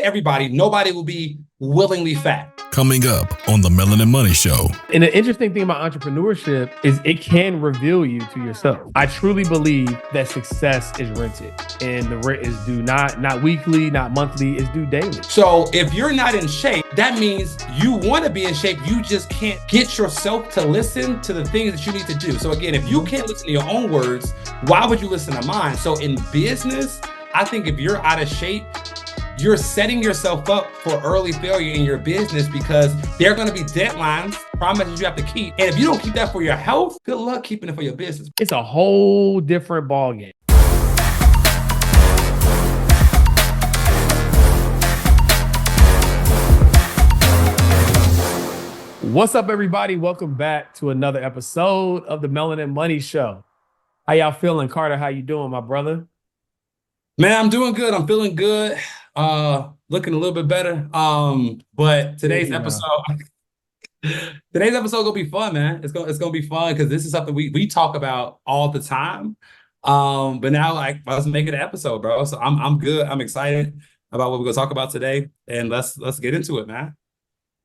to everybody, nobody will be willingly fat. Coming up on the Melanin Money Show. And the interesting thing about entrepreneurship is it can reveal you to yourself. I truly believe that success is rented, and the rent is due not weekly, not monthly, it's due daily. So if you're not in shape, that means you want to be in shape. You just can't get yourself to listen to the things that you need to do. So again, if you can't listen to your own words, why would you listen to mine? So in business, I think if you're out of shape, you're setting yourself up for early failure in your business because there are going to be deadlines, promises you have to keep. And if you don't keep that for your health, good luck keeping it for your business. It's a whole different ballgame. What's up, everybody? Welcome back to another episode of the Melanin Money Show. How y'all feeling? Carter, how you doing, my brother? Man, I'm doing good. I'm feeling good. Looking a little bit better. But today's episode gonna be fun, man. It's gonna be fun because this is something we talk about all the time. But now let's make it an episode, bro. So I'm good. I'm excited about what we're gonna talk about today, and let's get into it, man.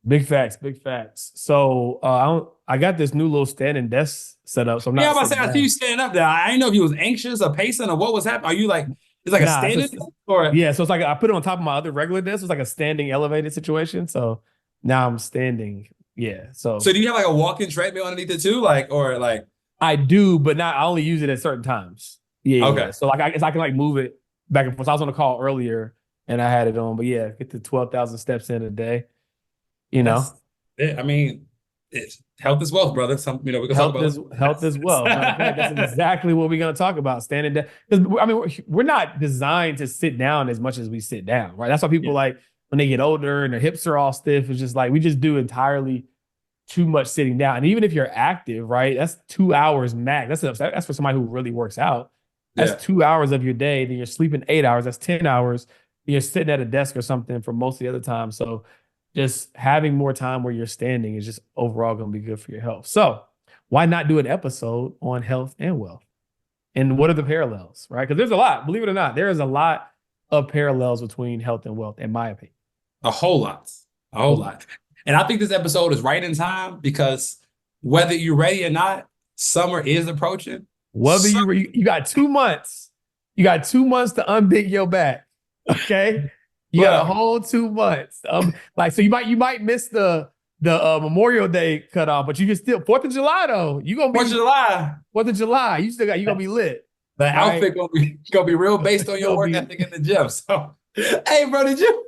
Big facts. So I got this new little standing desk set up. So I'm not. Yeah, I'm about to say I see you standing up there. I didn't know if you was anxious or pacing or what was happening. Are you like? It's like a standing desk or yeah, so it's like I put it on top of my other regular desk. It's like a standing elevated situation. So now I'm standing. Yeah. So do you have like a walk-in treadmill underneath it too? I do, but I only use it at certain times. Yeah. Okay. Yeah. So I can like move it back and forth. I was on a call earlier and I had it on, but yeah, get to 12,000 steps in a day. You know. I mean, health is wealth, brother. We can talk about health is wealth. That's exactly what we're going to talk about. Standing down, because I mean, we're not designed to sit down as much as we sit down, right? That's why people like when they get older and their hips are all stiff. It's just like we just do entirely too much sitting down. And even if you're active, right, that's 2 hours max. That's for somebody who really works out. That's 2 hours of your day. Then you're sleeping 8 hours. That's 10 hours. You're sitting at a desk or something for most of the other time. So just having more time where you're standing is just overall going to be good for your health. So why not do an episode on health and wealth? And what are the parallels, right? Because there's a lot, believe it or not, there is a lot of parallels between health and wealth, in my opinion. A whole lot. And I think this episode is right in time because whether you're ready or not, summer is approaching. Whether you got 2 months, you got 2 months to unbig your back, okay? You got a whole 2 months. So you might miss the Memorial Day cutoff, but you can still 4th of July though. You gonna be 4th of July. You gonna be lit. The outfit gonna be real based on your work ethic in the gym. So, hey, bro, did you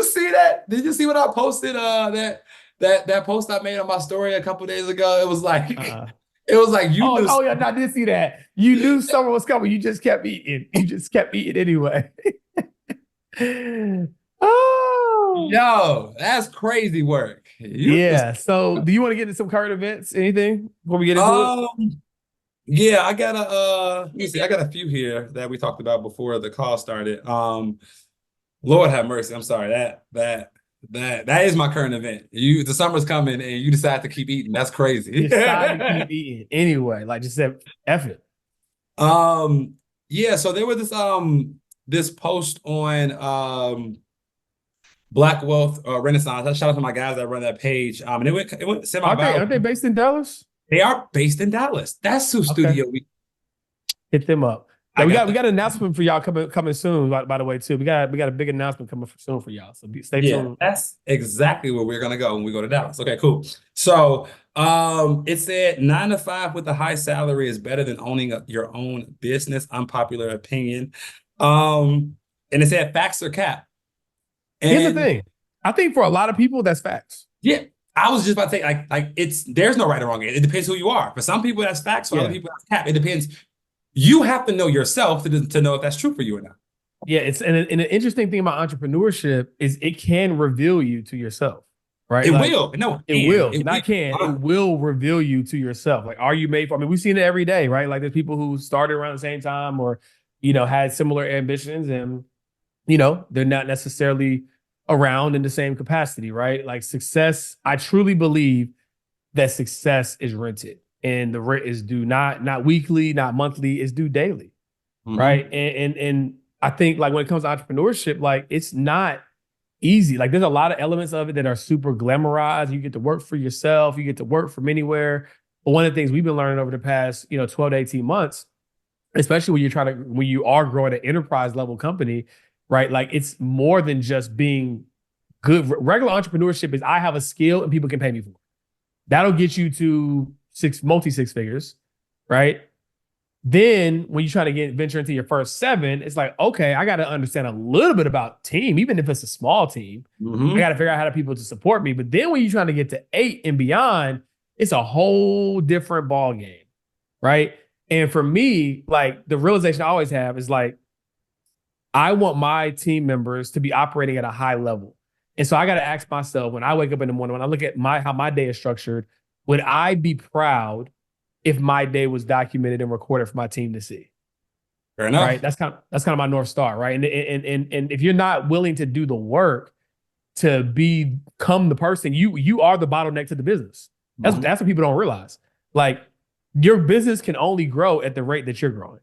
see that? Did you see what I posted? That post I made on my story a couple days ago. It was like. It was like you. Oh yeah, no, I did see that. You knew summer was coming. You just kept eating. Anyway. Oh, yo, that's crazy work. So, do you want to get into some current events? Anything before we get into it? Yeah, I got let me see. I got a few here that we talked about before the call started. Lord have mercy. I'm sorry. That is my current event. The summer's coming and you decide to keep eating. That's crazy. You decide to keep eating anyway. Like just said, F it. Yeah. So there was this post on Black Wealth Renaissance. Shout out to my guys that run that page. And it went semi-viral. Aren't they based in Dallas? They are based in Dallas. That's who studio we hit them up. We got an announcement for y'all coming soon. By the way, too, we got a big announcement coming soon for y'all. So stay tuned. That's exactly where we're gonna go when we go to Dallas. Okay, cool. So it said 9 to 5 with a high salary is better than owning your own business. Unpopular opinion. And it said facts are cap. And here's the thing. I think for a lot of people, that's facts. Yeah. I was just about to say, there's no right or wrong. It depends who you are. For some people, that's facts. For other people, that's cap. It depends. You have to know yourself to know if that's true for you or not. Yeah, and an interesting thing about entrepreneurship is it can reveal you to yourself, right? It will. No, it will. It will reveal you to yourself. Like, are you made for? I mean, we've seen it every day, right? Like, there's people who started around the same time or, had similar ambitions and, they're not necessarily around in the same capacity, right? Like success, I truly believe that success is rented. And the rent is due not weekly, not monthly, it's due daily, right? And I think like when it comes to entrepreneurship, like it's not easy. Like there's a lot of elements of it that are super glamorized. You get to work for yourself. You get to work from anywhere. But one of the things we've been learning over the past, 12 to 18 months, especially when you are growing an enterprise level company, right? Like it's more than just being good. Regular entrepreneurship is I have a skill and people can pay me for it. That'll get you to multi six figures, right? Then when you try to venture into your first 7, it's like, okay, I got to understand a little bit about team, even if it's a small team. I got to figure out how to people to support me. But then when you're trying to get to 8 and beyond, it's a whole different ball game, right? And for me, like the realization I always have is like, I want my team members to be operating at a high level. And so I got to ask myself when I wake up in the morning, when I look at how my day is structured, would I be proud if my day was documented and recorded for my team to see? Fair enough. Right. That's kind of my North Star. Right. And if you're not willing to do the work to become the person, you are the bottleneck to the business. That's what people don't realize. Like your business can only grow at the rate that you're growing.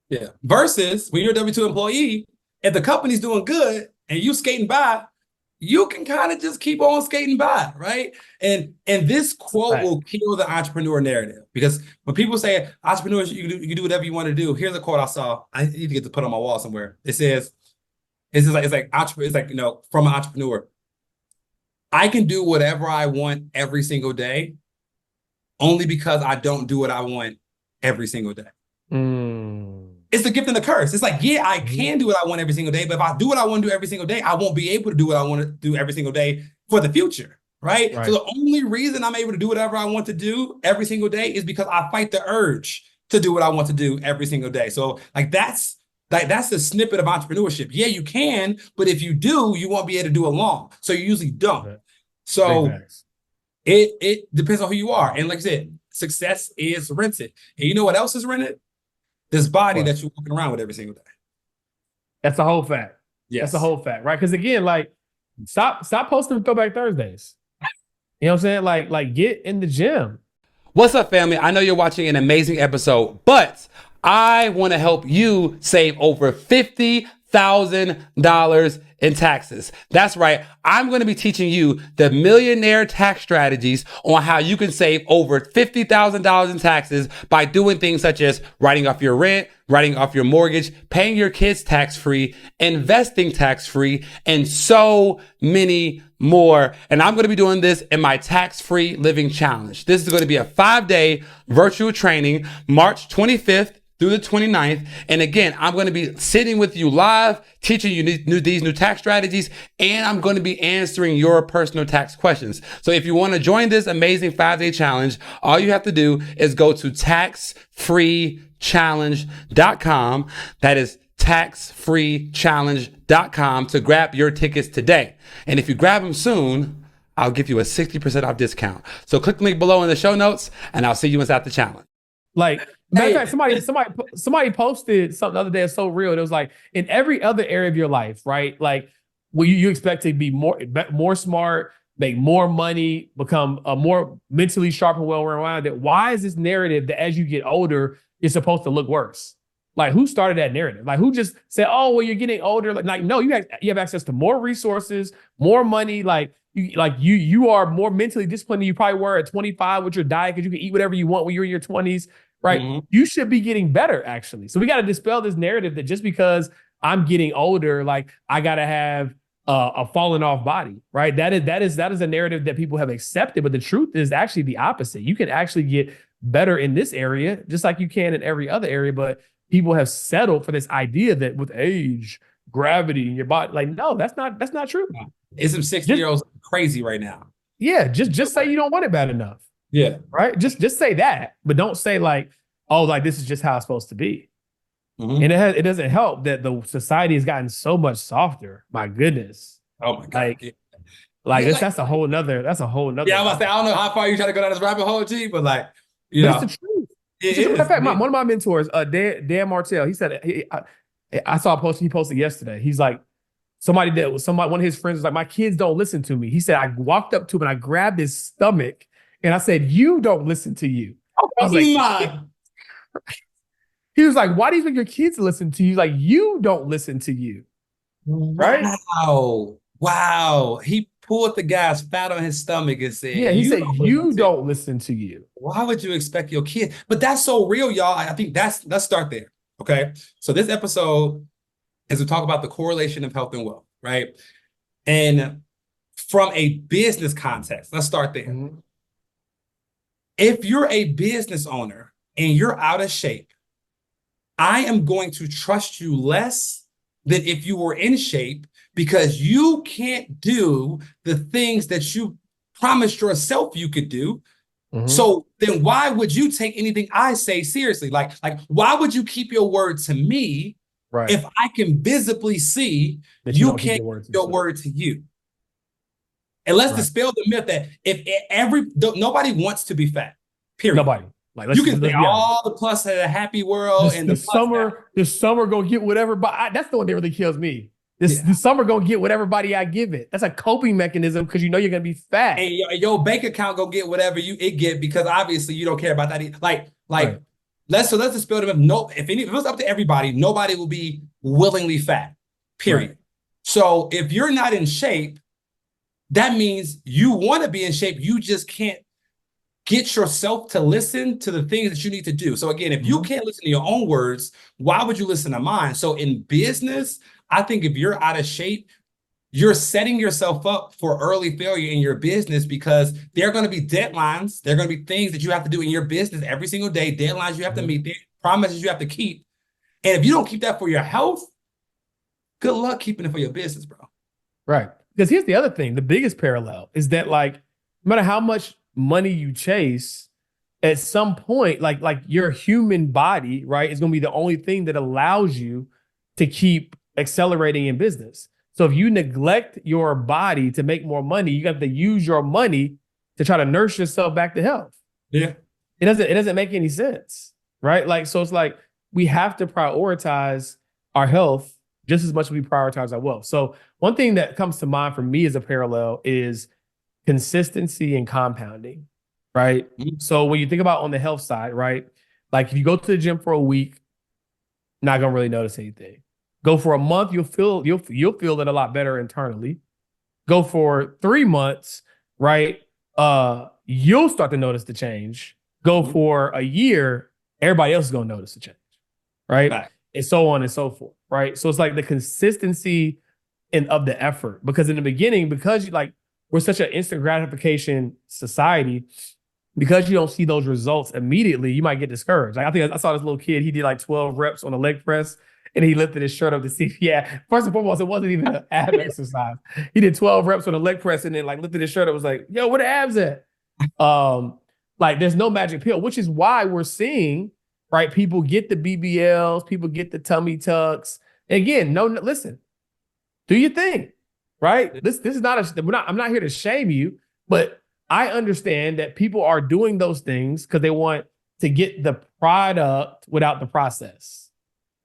Yeah. Versus when you're a W-2 employee, if the company's doing good and you skating by, you can kind of just keep on skating by, right? And this quote will kill the entrepreneur narrative, because when people say entrepreneurs, you can do whatever you want to do. Here's a quote I saw. I need to get to put on my wall somewhere. It says, it's like from an entrepreneur, I can do whatever I want every single day, only because I don't do what I want every single day. It's the gift and the curse. It's like, yeah, I can do what I want every single day, but if I do what I want to do every single day, I won't be able to do what I want to do every single day for the future, right? So the only reason I'm able to do whatever I want to do every single day is because I fight the urge to do what I want to do every single day. So that's the snippet of entrepreneurship. Yeah, you can, but if you do, you won't be able to do it long. So you usually don't. So it depends on who you are. And like I said, success is rented. And you know what else is rented? This body that you're walking around with every single day. That's the whole fact. Yes. That's the whole fact, right? Because again, like, stop posting Throwback Thursdays. You know what I'm saying? Like get in the gym. What's up, family? I know you're watching an amazing episode, but I want to help you save over $50,000 in taxes. That's right. I'm going to be teaching you the millionaire tax strategies on how you can save over $50,000 in taxes by doing things such as writing off your rent, writing off your mortgage, paying your kids tax-free, investing tax-free, and so many more. And I'm going to be doing this in my tax-free living challenge. This is going to be a 5-day virtual training, March 25th through the 29th. And again, I'm going to be sitting with you live, teaching you these new tax strategies, and I'm going to be answering your personal tax questions. So if you want to join this amazing 5-day challenge, all you have to do is go to taxfreechallenge.com. That is taxfreechallenge.com to grab your tickets today. And if you grab them soon, I'll give you a 60% off discount. So click the link below in the show notes, and I'll see you inside the challenge. Like, matter of fact, somebody posted something the other day. It's so real. It was like, in every other area of your life, right? Like, well, you expect to be more smart, make more money, become a more mentally sharp and well-rounded. Why is this narrative that as you get older, you're supposed to look worse? Like, who started that narrative? Like, who just said, "Oh, well, you're getting older"? Like no, you have access to more resources, more money. You are more mentally disciplined than you probably were at 25 with your diet, because you can eat whatever you want when you're in your 20s. Right. You should be getting better, actually. So we got to dispel this narrative that just because I'm getting older, like I got to have a fallen off body. Right. That is a narrative that people have accepted. But the truth is actually the opposite. You can actually get better in this area, just like you can in every other area. But people have settled for this idea that with age, gravity in your body, like, no, that's not true. It's some 60-year-olds crazy right now. Yeah. Just say you don't want it bad enough. Yeah. Right. Just say that, but don't say like, oh, like this is just how it's supposed to be. And it doesn't help that the society has gotten so much softer. My goodness. Oh my God. That's a whole nother. Yeah, I'm about to say, I don't know how far you try to go down this rabbit hole, G, but like, it's the truth. Matter of fact, one of my mentors, Dan Martell, he said, I saw a post he posted yesterday. He's like, one of his friends was like, my kids don't listen to me. He said, I walked up to him and I grabbed his stomach and I said, you don't listen to you. I was like, He was like, why do you think your kids listen to you? Like, you don't listen to you. Right? Wow. Wow. He pulled the guy's fat on his stomach and said, Yeah, he you said, don't you listen to don't listen to you. why would you expect your kid? But that's so real, y'all. I think let's start there. Okay. So this episode is to talk about the correlation of health and wealth, right? And from a business context, let's start there. Mm-hmm. If you're a business owner and you're out of shape, I am going to trust you less than if you were in shape because you can't do the things that you promised yourself you could do. Mm-hmm. So then why would you take anything I say seriously? Like why would you keep your word to me if I can visibly see that you can't keep your word to you? And let's dispel the myth that nobody wants to be fat, period. Nobody. Like, you can say all the plus of a happy world and the summer gonna get whatever. But that's the one that really kills me. The summer gonna get whatever body I give it. That's a coping mechanism because you know you're gonna be fat. And your bank account gonna get whatever it get because obviously you don't care about that. Let's dispel the myth. No, if it was up to everybody, nobody will be willingly fat. Period. Right. So if you're not in shape, that means you want to be in shape. You just can't get yourself to listen to the things that you need to do. So again, if you can't listen to your own words, why would you listen to mine? So in business, I think if you're out of shape, you're setting yourself up for early failure in your business because there are going to be deadlines. There are going to be things that you have to do in your business every single day, deadlines you have to meet, promises you have to keep. And if you don't keep that for your health, good luck keeping it for your business, bro. Right. Because here's the other thing. The biggest parallel is that, like, no matter how much money you chase, at some point, like your human body, right, is going to be the only thing that allows you to keep accelerating in business. So if you neglect your body to make more money, you have to use your money to try to nurse yourself back to health. Yeah. It doesn't make any sense, right? Like, so it's like we have to prioritize our health just as much as we prioritize our wealth. So one thing that comes to mind for me as a parallel is consistency and compounding, right? Mm-hmm. So when you think about on the health side, right? Like if you go to the gym for a week, not gonna really notice anything. Go for a month, you'll feel it a lot better internally. Go for 3 months, right? You'll start to notice the change. Go for a year, everybody else is gonna notice the change, right? And so on and so forth, right? So it's like the consistency of the effort. Because in the beginning, because we're such an instant gratification society, because you don't see those results immediately, you might get discouraged. Like I think I saw this little kid, he did like 12 reps on a leg press and he lifted his shirt up to see. Yeah, first and foremost, it wasn't even an ab exercise. He did 12 reps on a leg press and then like lifted his shirt up, was like, yo, where the abs at? Like there's no magic pill, which is why we're seeing, right? People get the BBLs, people get the tummy tucks. And again, listen, do your thing, right? This is not I'm not here to shame you, but I understand that people are doing those things because they want to get the product without the process,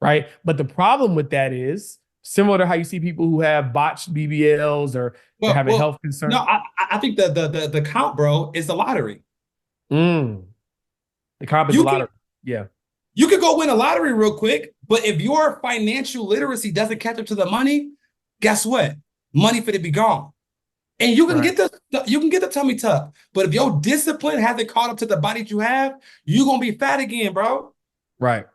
right? But the problem with that is similar to how you see people who have botched BBLs or have a health concern. No, I think the count, bro, is the lottery. The comp is the lottery. Yeah. You could go win a lottery real quick, but if your financial literacy doesn't catch up to the money, guess what? Money for to be gone. And you can get the tummy tuck, but if your discipline hasn't caught up to the body that you have, you're gonna be fat again, bro. Right.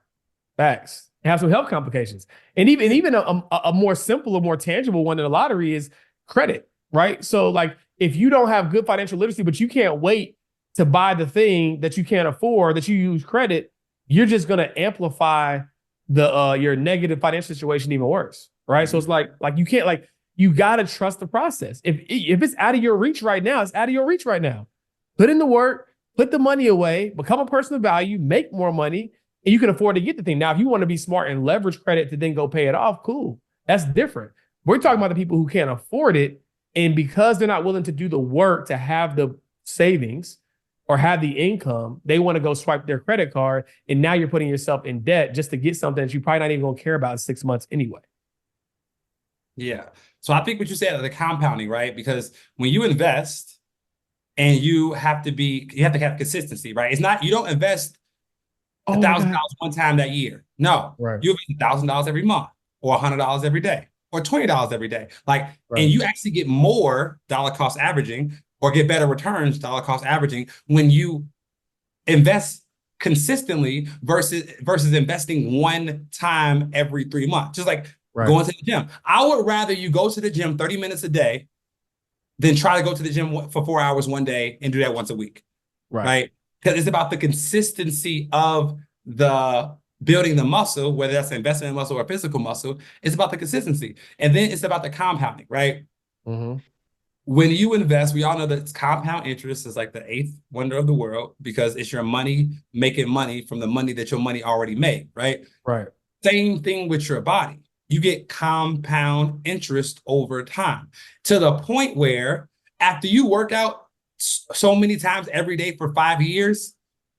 Facts. Have some health complications. And even a more simple or more tangible one in the lottery is credit, right? So like if you don't have good financial literacy, but you can't wait to buy the thing that you can't afford, that you use credit, you're just gonna amplify your negative financial situation even worse, right? So it's like you can't you got to trust the process. If it's out of your reach right now, it's out of your reach right now. Put in the work, put the money away, become a person of value, make more money, and you can afford to get the thing. Now, if you want to be smart and leverage credit to then go pay it off, cool. That's different. We're talking about the people who can't afford it. And because they're not willing to do the work to have the savings or have the income, they want to go swipe their credit card. And now you're putting yourself in debt just to get something that you probably not even going to care about in 6 months anyway. Yeah. So I think what you said, the compounding, right? Because when you invest and you have to have consistency, right? It's not, you don't invest $1,000 one time that year. No, Right. you invest $1,000 every month, or $100 every day, or $20 every day. Like, and you actually get more dollar cost averaging, or get better returns dollar cost averaging, when you invest consistently versus investing one time every 3 months. Just like going to the gym. I would rather you go to the gym 30 minutes a day than try to go to the gym for 4 hours one day and do that once a week. Right? Because it's about the consistency of the building the muscle, whether that's an investment in muscle or physical muscle. It's about the consistency. And then it's about the compounding, right? Mm-hmm. When you invest, we all know that compound interest is like the eighth wonder of the world, because it's your money making money from the money that your money already made, right? Right. Same thing with your body. You get compound interest over time, to the point where after you work out so many times every day for 5 years,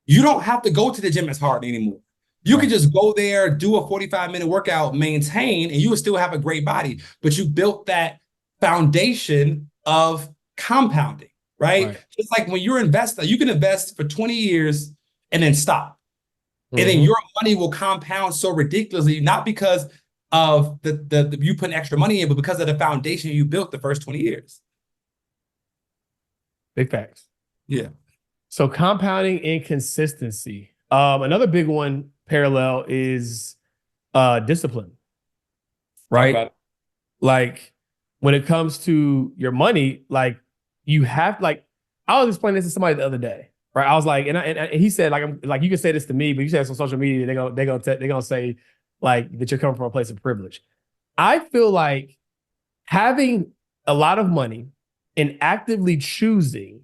you don't have to go to the gym as hard anymore. You can just go there, do a 45-minute workout, maintain, and you will still have a great body. But you built that foundation of compounding, right? Just like when you're investing, you can invest for 20 years and then stop. And then your money will compound so ridiculously, not because of the you putting extra money in, but because of the foundation you built the first 20 years. Big facts. Yeah. So compounding and consistency. Another big one parallel is discipline. Right? Like when it comes to your money, like you have, like, I was explaining this to somebody the other day, right? I was like, and he said, like, I'm like, you can say this to me, but you say this on social media, they're gonna say like that you're coming from a place of privilege. I feel like having a lot of money and actively choosing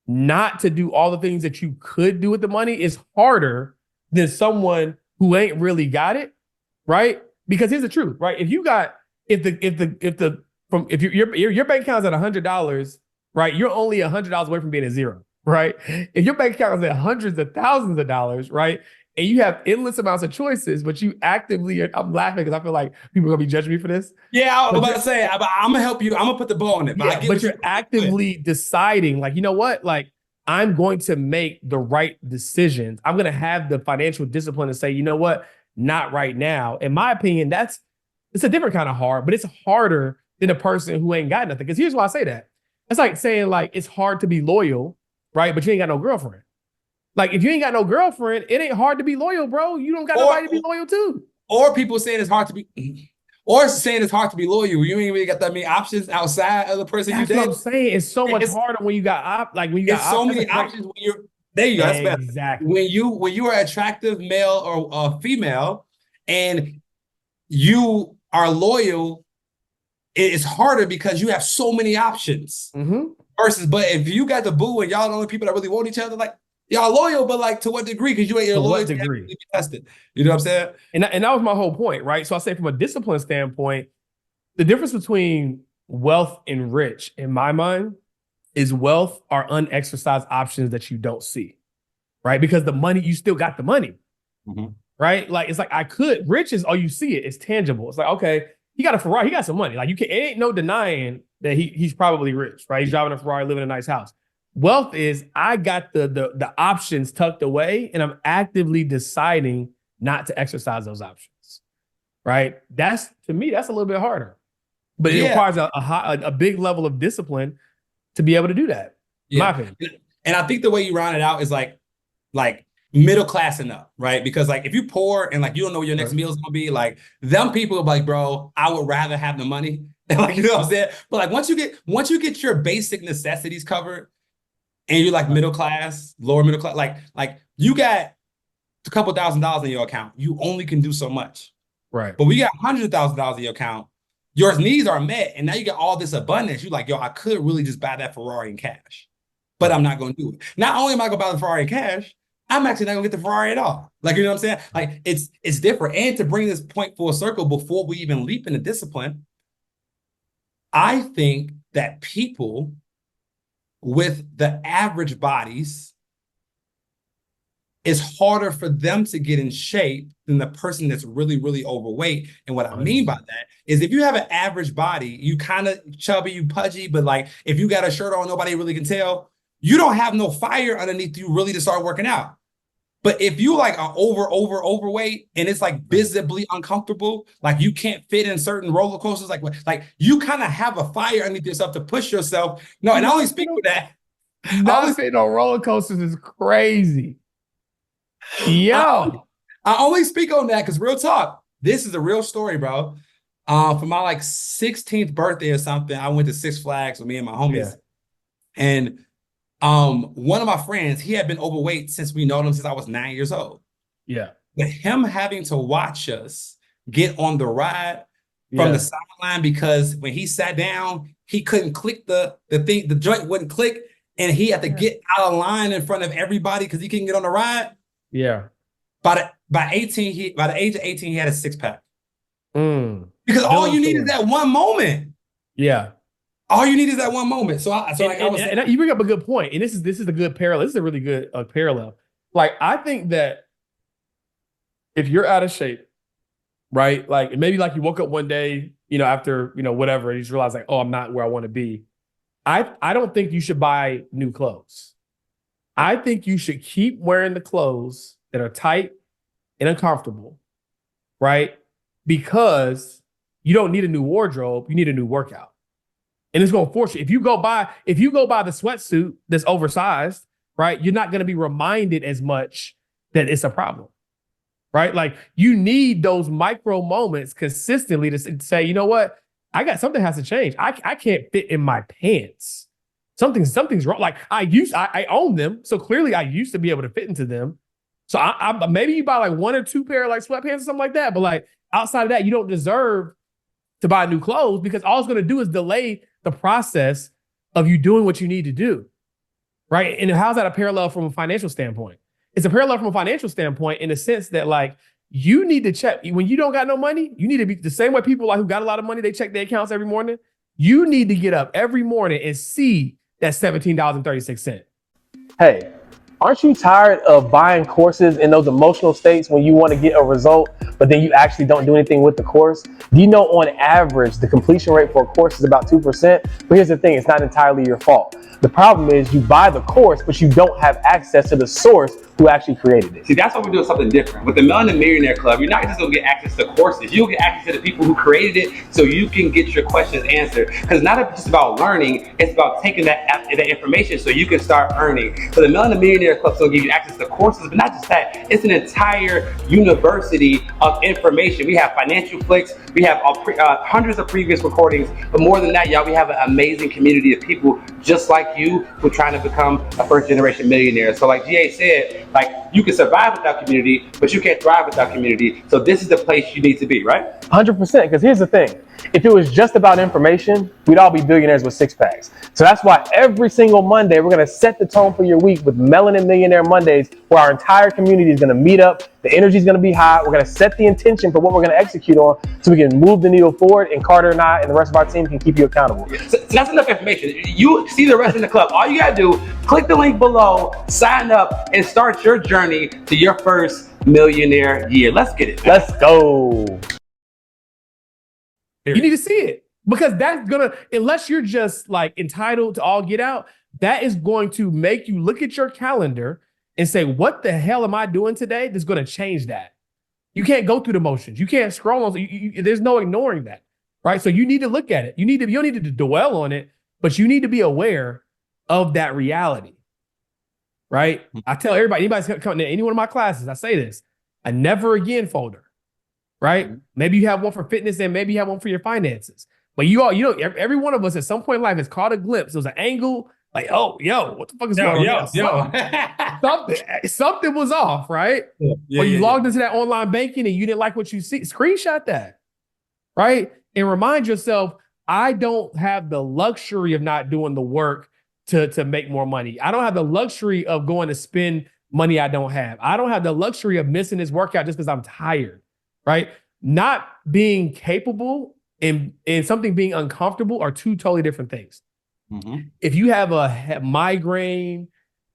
not to do all the things that you could do with the money is harder than someone who ain't really got it, right? Because here's the truth, right? If your bank account's at $100, right? You're only $100 away from being at zero, right? If your bank account is at hundreds of thousands of dollars, right? And you have endless amounts of choices, but you actively, I'm laughing because I feel like people are gonna be judging me for this. Yeah, I was about to say, I'm gonna help you. I'm gonna put the bow on it. But you're actively deciding, like, you know what? Like, I'm going to make the right decisions. I'm gonna have the financial discipline to say, you know what? Not right now. In my opinion, it's a different kind of hard, but it's harder than a person who ain't got nothing. Because here's why I say that. It's like saying, like, it's hard to be loyal, right? But you ain't got no girlfriend. Like, if you ain't got no girlfriend, it ain't hard to be loyal, bro. You don't got nobody to be loyal to. Or people saying it's hard to be, or saying it's hard to be loyal. You ain't really got that many options outside of the person you date. That's what I'm saying. It's so much harder when you got so many options when you're there. You go. That's better. Exactly. When you are an attractive male or female and you are loyal, it's harder because you have so many options. Versus, but if you got the boo and y'all the only people that really want each other, like, y'all loyal, but like to what degree? Because you ain't your loyalty degree tested. You know what I'm saying? And that was my whole point, right? So I say from a discipline standpoint, the difference between wealth and rich, in my mind, is wealth are unexercised options that you don't see, right? Because the money, you still got the money, right? Like, it's like rich is, oh, you see it, it's tangible. It's like, okay, he got a Ferrari, he got some money. Like, it ain't no denying that he's probably rich, right? He's driving a Ferrari, living in a nice house. Wealth is, I got the options tucked away and I'm actively deciding not to exercise those options, right? To me, that's a little bit harder. But it requires a big level of discipline to be able to do that. My opinion. And I think the way you round it out is like middle class enough, right? Because like if you poor and like you don't know what your next meal is gonna be, like them people are like, bro, I would rather have the money. And like, you know what I'm saying? But like once you get your basic necessities covered and you're like middle class, lower middle class, like you got a couple $1,000s in your account, you only can do so much. Right. But we got $100,000 in your account, your needs are met, and now you got all this abundance. You're like, yo, I could really just buy that Ferrari in cash, but I'm not going to do it. Not only am I going to buy the Ferrari in cash, I'm actually not going to get the Ferrari at all. Like, you know what I'm saying? Like, it's different. And to bring this point full circle before we even leap into discipline, I think that people with the average bodies, it's harder for them to get in shape than the person that's really, really overweight. And what I mean by that is if you have an average body, you kind of chubby, you pudgy, but like if you got a shirt on, nobody really can tell, you don't have no fire underneath you really to start working out. But if you like are overweight and it's like visibly uncomfortable, like you can't fit in certain roller coasters, like you kind of have a fire underneath yourself to push yourself. No, and I only speak for that. Not fitting on roller coasters is crazy. Yo. I only speak on that because real talk, this is a real story, bro. For my like 16th birthday or something, I went to Six Flags with me and my homies. Yeah. And one of my friends, he had been overweight since we known him since I was 9 years old. Yeah. But him having to watch us get on the ride from the sideline because when he sat down, he couldn't click the thing, the joint wouldn't click, and he had to get out of line in front of everybody because he couldn't get on the ride. Yeah. By the age of 18, he had a six-pack. Because all you need is that one moment. Yeah. All you need is that one moment. So you bring up a good point, and this is a good parallel. This is a really good parallel. Like I think that if you're out of shape, right? Like maybe like you woke up one day, after whatever, and you just realize like, oh, I'm not where I want to be. I don't think you should buy new clothes. I think you should keep wearing the clothes that are tight and uncomfortable, right? Because you don't need a new wardrobe, you need a new workout. And it's going to force you. If you go buy the sweatsuit that's oversized, right, you're not going to be reminded as much that it's a problem, right? Like you need those micro moments consistently to say, you know what? Something has to change. I can't fit in my pants. Something's wrong. Like I own them. So clearly I used to be able to fit into them. So I maybe you buy like one or two pair of like sweatpants or something like that. But like outside of that, you don't deserve to buy new clothes because all it's going to do is delay the process of you doing what you need to do. Right. And how's that a parallel from a financial standpoint? It's a parallel from a financial standpoint in the sense that like you need to check when you don't got no money, you need to be the same way people like who got a lot of money, they check their accounts every morning. You need to get up every morning and see that $17.36. Hey, aren't you tired of buying courses in those emotional states when you want to get a result, but then you actually don't do anything with the course? Do you know on average, the completion rate for a course is about 2%? But here's the thing, it's not entirely your fault. The problem is you buy the course, but you don't have access to the source who actually created it. See, that's why we're doing something different. With the Melanin Millionaire Club, you're not just gonna get access to courses, you'll get access to the people who created it so you can get your questions answered. Because it's not just about learning, it's about taking that information so you can start earning. So the Melanin Millionaire Club is gonna give you access to courses, but not just that, it's an entire university of information. We have financial flicks, we have hundreds of previous recordings, but more than that, y'all, we have an amazing community of people just like you who are trying to become a first generation millionaire. So like GA said, like you can survive without community, but you can't thrive without community. So this is the place you need to be, right? 100%, because here's the thing. If it was just about information, we'd all be billionaires with six packs. So that's why every single Monday, we're going to set the tone for your week with Melanin Millionaire Mondays, where our entire community is going to meet up. The energy is going to be high. We're going to set the intention for what we're going to execute on so we can move the needle forward, and Carter and I and the rest of our team can keep you accountable. So that's enough information. You see the rest in the club. All you got to do, click the link below, sign up, and start your journey to your first millionaire year. Let's get it. Let's go. You need to see it because that's gonna, unless you're just like entitled to all get out, that is going to make you look at your calendar and say, what the hell am I doing today that's going to change that? You can't go through the motions. You can't scroll on. There's no ignoring that, right? So you need to look at it. You don't need to dwell on it, but you need to be aware of that reality, right? I tell everybody, anybody's coming to any one of my classes, I say this, a never again folder. Right? Maybe you have one for fitness and maybe you have one for your finances. But every one of us at some point in life has caught a glimpse. It was an angle like, oh, yo, what the fuck is going on? Something was off, right? Or you logged into that online banking and you didn't like what you see. Screenshot that, right? And remind yourself, I don't have the luxury of not doing the work to make more money. I don't have the luxury of going to spend money I don't have. I don't have the luxury of missing this workout just because I'm tired. Right? Not being capable and something being uncomfortable are two totally different things. Mm-hmm. If you have a migraine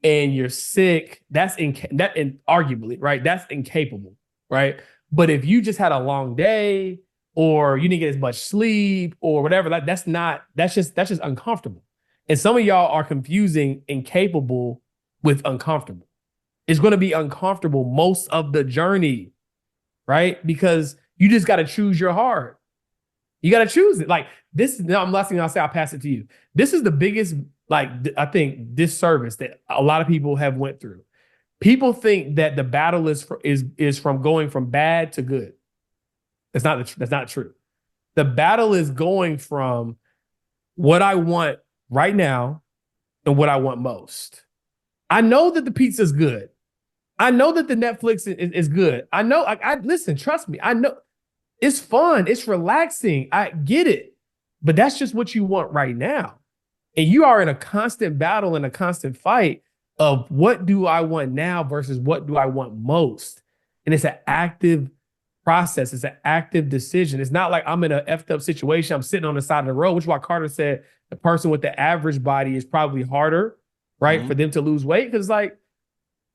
and you're sick, that's arguably, right? That's incapable, right? But if you just had a long day or you didn't get as much sleep or whatever, that's just uncomfortable. And some of y'all are confusing incapable with uncomfortable. It's going to be uncomfortable most of the journey, right? Because you just got to choose your heart. You got to choose it. Like this, I'm last thing I'll say, I'll pass it to you. This is the biggest, like, I think, disservice that a lot of people have went through. People think that the battle is from going from bad to good. That's not true. The battle is going from what I want right now and what I want most. I know that the pizza's good. I know that the Netflix is good. I know, I listen, trust me. I know it's fun. It's relaxing. I get it. But that's just what you want right now. And you are in a constant battle and a constant fight of what do I want now versus what do I want most. And it's an active process. It's an active decision. It's not like I'm in an effed up situation. I'm sitting on the side of the road, which is why Carter said the person with the average body is probably harder, right, for them to lose weight. Because, like,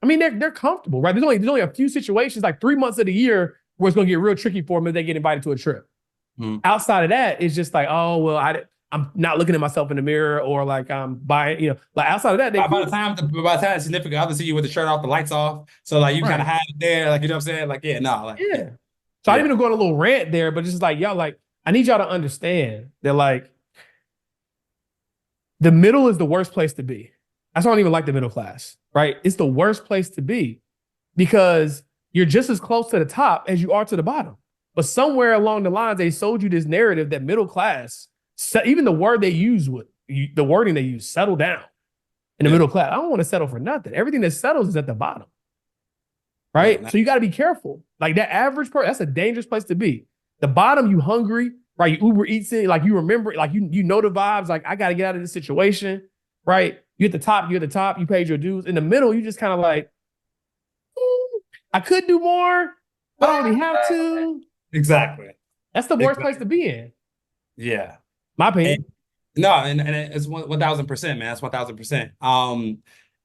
I mean, they're comfortable, right? There's only a few situations, like 3 months of the year, where it's going to get real tricky for them if they get invited to a trip. Outside of that, it's just like, oh, well, I'm not looking at myself in the mirror, or like I'm buying, like outside of that. By the time the significant other see you with the shirt off, the lights off, so like you kind of have it there, like, you know what I'm saying? Like, yeah. So I didn't even go on a little rant there, but just like, y'all, like, I need y'all to understand that, like, the middle is the worst place to be. That's why I don't even like the middle class, right? It's the worst place to be because you're just as close to the top as you are to the bottom. But somewhere along the lines, they sold you this narrative that middle class, even the word they use, the wording they use, settle down in the middle class. I don't want to settle for nothing. Everything that settles is at the bottom, right? So you got to be careful. Like that average person, that's a dangerous place to be. The bottom, you hungry, right? You Uber Eats it, like you remember, like you know the vibes. Like I got to get out of this situation, right? You're at the top. You paid your dues. In the middle, you just kind of like, I could do more, but I don't have to. Exactly. That's the worst place to be in. Yeah. My opinion. And it's 1,000%, man. That's 1,000%.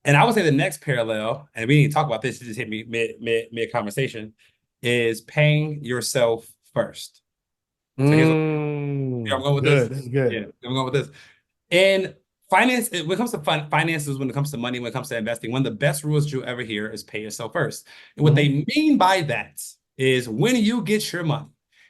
And I would say the next parallel, and we didn't talk about this, it just hit me mid conversation, is paying yourself first. So I'm going with this. This is good. Yeah, I'm going with this. And finance, when it comes to finances, when it comes to money, when it comes to investing, one of the best rules you'll ever hear is pay yourself first. And what they mean by that is when you get your money,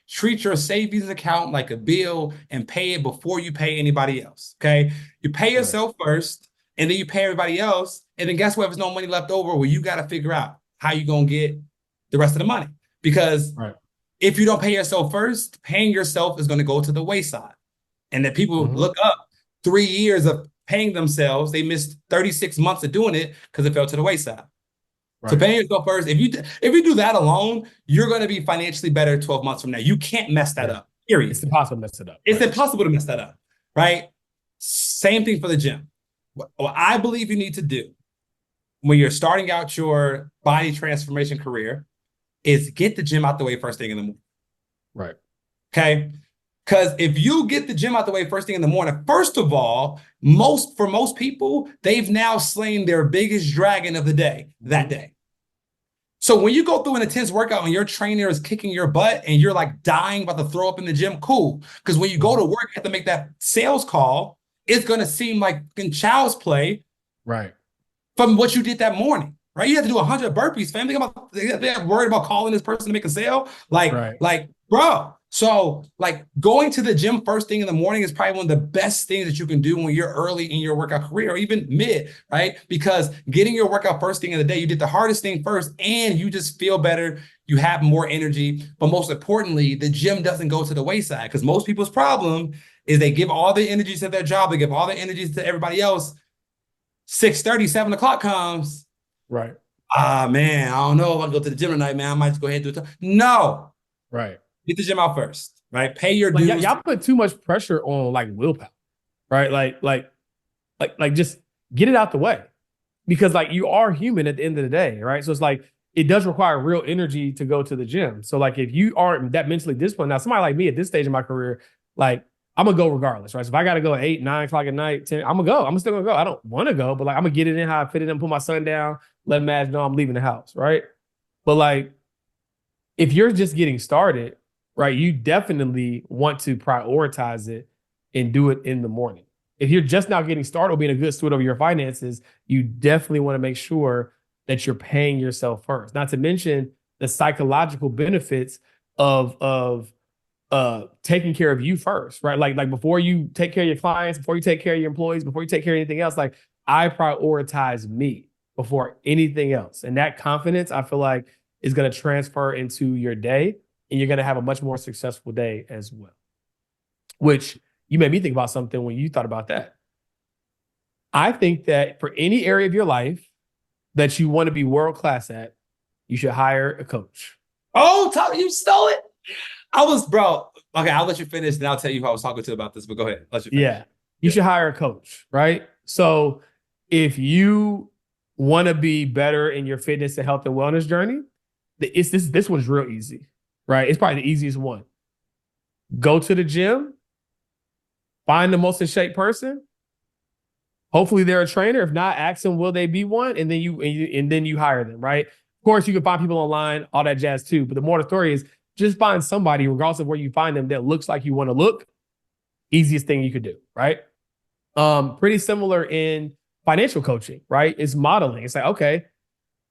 treat your savings account like a bill and pay it before you pay anybody else, okay? You pay yourself first, and then you pay everybody else, and then guess what? If there's no money left over, well, you got to figure out how you're going to get the rest of the money. Because if you don't pay yourself first, paying yourself is going to go to the wayside. And then people look up 3 years of paying themselves, they missed 36 months of doing it because it fell to the wayside. So paying yourself first, if you do that alone, you're going to be financially better 12 months from now. You can't mess that up, period. It's impossible to mess it up. It's impossible to mess that up, right? Same thing for the gym. What I believe you need to do when you're starting out your body transformation career is get the gym out the way first thing in the morning. Right. Okay? Because if you get the gym out the way first thing in the morning, first of all, for most people, they've now slain their biggest dragon of the day that day. So when you go through an intense workout and your trainer is kicking your butt and you're like dying about to throw up in the gym, cool. Because when you go to work, you have to make that sales call. It's going to seem like in child's play from what you did that morning, right? You have to do 100 burpees, fam. They're worried about calling this person to make a sale. Like, bro. So like going to the gym first thing in the morning is probably one of the best things that you can do when you're early in your workout career or even mid, right? Because getting your workout first thing in the day, you did the hardest thing first and you just feel better. You have more energy. But most importantly, the gym doesn't go to the wayside because most people's problem is they give all the energy to their job. They give all the energy to everybody else. 6:30, 7 o'clock comes. Right. Man, I don't know if I go to the gym tonight, man. I might just go ahead and do it. No. Right. Get the gym out first, right? Pay your dues. Y'all put too much pressure on like willpower, right? Like just get it out the way because like you are human at the end of the day, right? So it's like, it does require real energy to go to the gym. So like, if you aren't that mentally disciplined, now somebody like me at this stage of my career, like I'm gonna go regardless, right? So if I got to go at 8, 9 o'clock at night, 10, I'm gonna go. I'm still gonna go. I don't want to go, but like I'm gonna get it in how I fit it in, put my son down, let Madge know I'm leaving the house, right? But like, if you're just getting started, right, you definitely want to prioritize it and do it in the morning. If you're just now getting started or being a good steward over your finances, you definitely want to make sure that you're paying yourself first. Not to mention the psychological benefits of taking care of you first, right? Like before you take care of your clients, before you take care of your employees, before you take care of anything else, like I prioritize me before anything else. And that confidence, I feel like, is going to transfer into your day, and you're going to have a much more successful day as well. Which you made me think about something when you thought about that. I think that for any area of your life that you want to be world-class at, you should hire a coach. Oh, you stole it. Bro. Okay, I'll let you finish, then I'll tell you who I was talking to about this, but go ahead. Let you finish. Yeah. You should hire a coach, right? So if you want to be better in your fitness and health and wellness journey, this one's real easy, right? It's probably the easiest one. Go to the gym, find the most in shape person. Hopefully they're a trainer. If not, ask them, will they be one? And then you hire them, right? Of course, you can find people online, all that jazz too. But the moral of the story is just find somebody, regardless of where you find them, that looks like you want to look. Easiest thing you could do, right? Pretty similar in financial coaching, right? It's modeling. It's like, okay,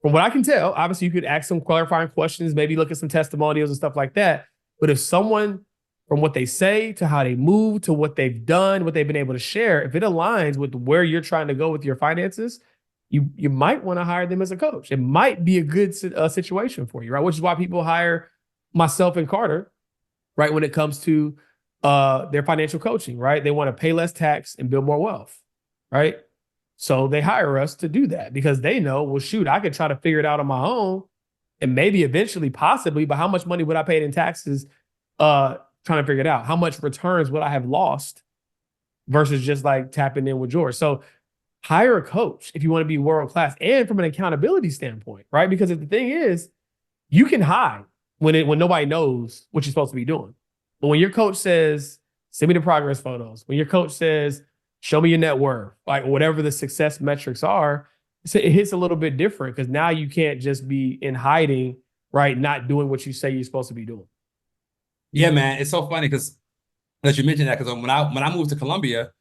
from what I can tell, obviously you could ask some clarifying questions, maybe look at some testimonials and stuff like that. But if someone, from what they say to how they move to what they've done, what they've been able to share, if it aligns with where you're trying to go with your finances, you might want to hire them as a coach. It might be a good situation for you, right? Which is why people hire myself and Carter, right? When it comes to their financial coaching, right? They want to pay less tax and build more wealth, right? So they hire us to do that because they know, well, shoot, I could try to figure it out on my own and maybe eventually, possibly, but how much money would I pay in taxes trying to figure it out? How much returns would I have lost versus just like tapping in with George? So hire a coach if you want to be world-class and from an accountability standpoint, right? Because if the thing is, you can hide when nobody knows what you're supposed to be doing. But when your coach says, send me the progress photos, when your coach says, show me your net worth, like whatever the success metrics are, it hits a little bit different because now you can't just be in hiding, right? Not doing what you say you're supposed to be doing. Yeah, man. It's so funny because you mentioned that because when I moved to Colombia,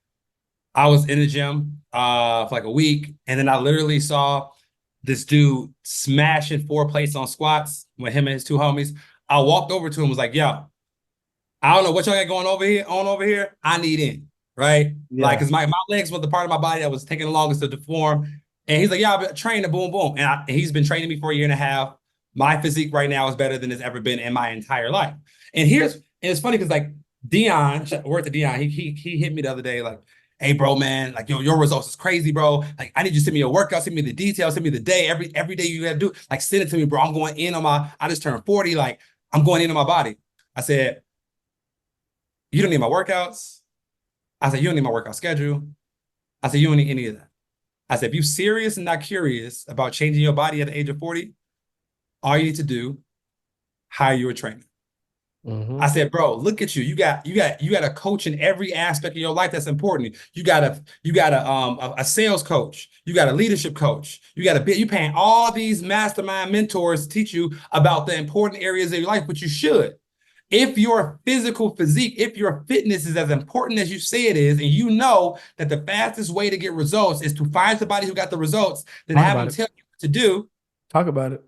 I was in the gym for like a week, and then I literally saw this dude smashing 4 plates on squats with him and his 2 homies. I walked over to him and was like, yo, I don't know what y'all got going over here. I need in, right? Yeah. Like, because my legs was the part of my body that was taking the longest to deform. And he's like, yeah, I've been training, boom, boom. And he's been training me for a year and a half. My physique right now is better than it's ever been in my entire life. And it's funny because like Dion, word to Dion, he hit me the other day like, hey, bro, man, like your results is crazy, bro. Like, I need you to send me a workout, send me the details, send me the day, every day you gotta do. Like, send it to me, bro. I'm going in on I just turned 40. Like, I'm going into my body. I said, you don't need my workouts. I said, you don't need my workout schedule. I said, you don't need any of that. I said, if you're serious and not curious about changing your body at the age of 40, all you need to do, hire you a trainer. Mm-hmm. I said, bro, look at you. You got a coach in every aspect of your life that's important. You got a sales coach. You got a leadership coach. You paying all these mastermind mentors to teach you about the important areas of your life, which you should. If your physical physique, if your fitness is as important as you say it is, and you know that the fastest way to get results is to find somebody who got the results, then have them tell you what to do. Talk about it.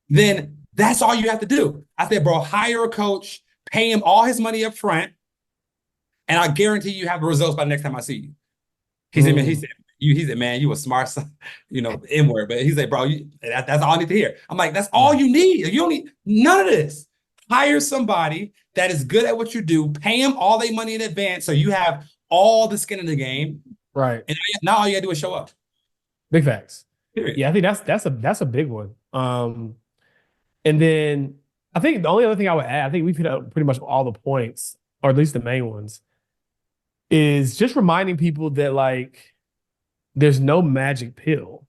Then that's all you have to do. I said, bro, hire a coach, pay him all his money up front, and I guarantee you have the results by the next time I see you. He said, man, you a smart son, N-word. But he said, bro, that's all I need to hear. I'm like, that's all you need. You don't need none of this. Hire somebody that is good at what you do, pay them all their money in advance so you have all the skin in the game. Right. And now all you gotta do is show up. Big facts. Period. Yeah, I think that's a big one. And then I think the only other thing I would add, I think we've hit up pretty much all the points, or at least the main ones, is just reminding people that like there's no magic pill,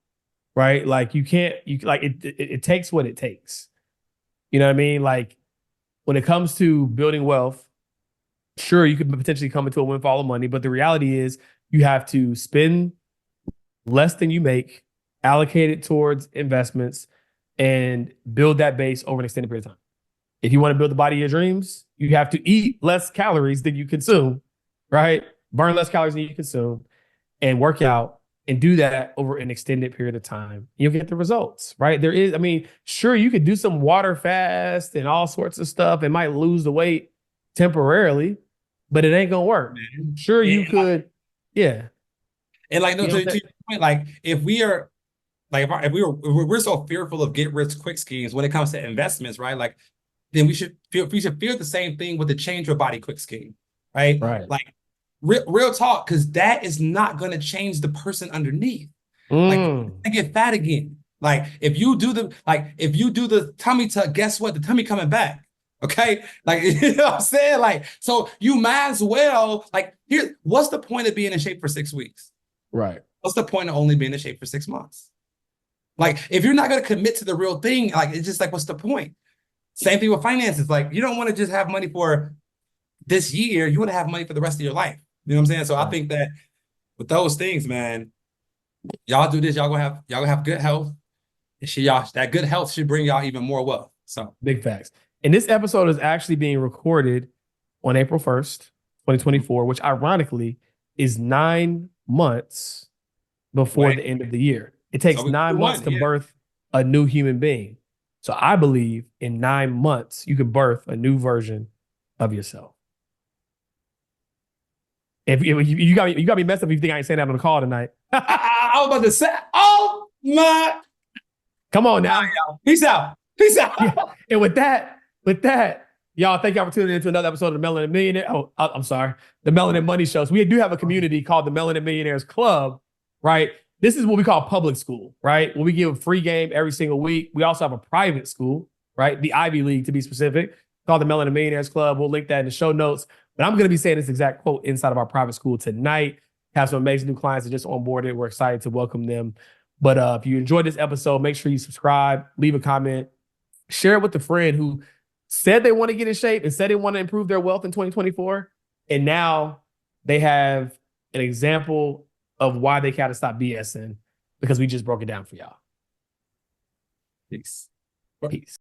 right? Like it takes what it takes. You know what I mean? Like when it comes to building wealth, sure, you could potentially come into a windfall of money, but the reality is you have to spend less than you make, allocate it towards investments, and build that base over an extended period of time. If you want to build the body of your dreams, you have to eat less calories than you consume, right? Burn less calories than you consume, and work out and do that over an extended period of time, you'll get the results, right? There is, I mean, sure, you could do some water fast and all sorts of stuff and might lose the weight temporarily, but it ain't gonna work. Man. Sure, you could, yeah. And like, no, You know to your point, like if we are, like if we're so fearful of get rich quick schemes when it comes to investments, right? Like, then we should feel the same thing with the change your body quick scheme, right? Right. Like real talk, because that is not going to change the person underneath. Like, I get fat again. Like if you do the tummy tuck, guess what? The tummy coming back. Okay. Like, you know what I'm saying? Like, so you might as well, like, here, what's the point of being in shape for 6 weeks? Right. What's the point of only being in shape for 6 months? Like, if you're not going to commit to the real thing, like, it's just like, what's the point? Same thing with finances. Like, you don't want to just have money for this year. You want to have money for the rest of your life. You know what I'm saying? So I think that with those things, man, y'all do this, y'all gonna have good health. And that good health should bring y'all even more wealth. So big facts. And this episode is actually being recorded on April 1st, 2024, which ironically is 9 months before the end of the year. It takes 9 months to birth a new human being. So I believe in 9 months, you could birth a new version of yourself. If you got me messed up if you think I ain't saying that on the call tonight. I was about to say, oh my. Come on now. Peace out. Peace out. Yeah. And with that, y'all, thank y'all for tuning in to another episode of the Melanin Millionaire. Oh, I'm sorry. The Melanin Money Show. So we do have a community called the Melanin Millionaires Club, right? This is what we call public school, right? Where we give a free game every single week. We also have a private school, right? The Ivy League, to be specific, called the Melanin Millionaires Club. We'll link that in the show notes. But I'm going to be saying this exact quote inside of our private school tonight. Have some amazing new clients that just onboarded. We're excited to welcome them. But if you enjoyed this episode, make sure you subscribe, leave a comment, share it with a friend who said they want to get in shape and said they want to improve their wealth in 2024. And now they have an example of why they got to stop BSing because we just broke it down for y'all. Peace. Peace.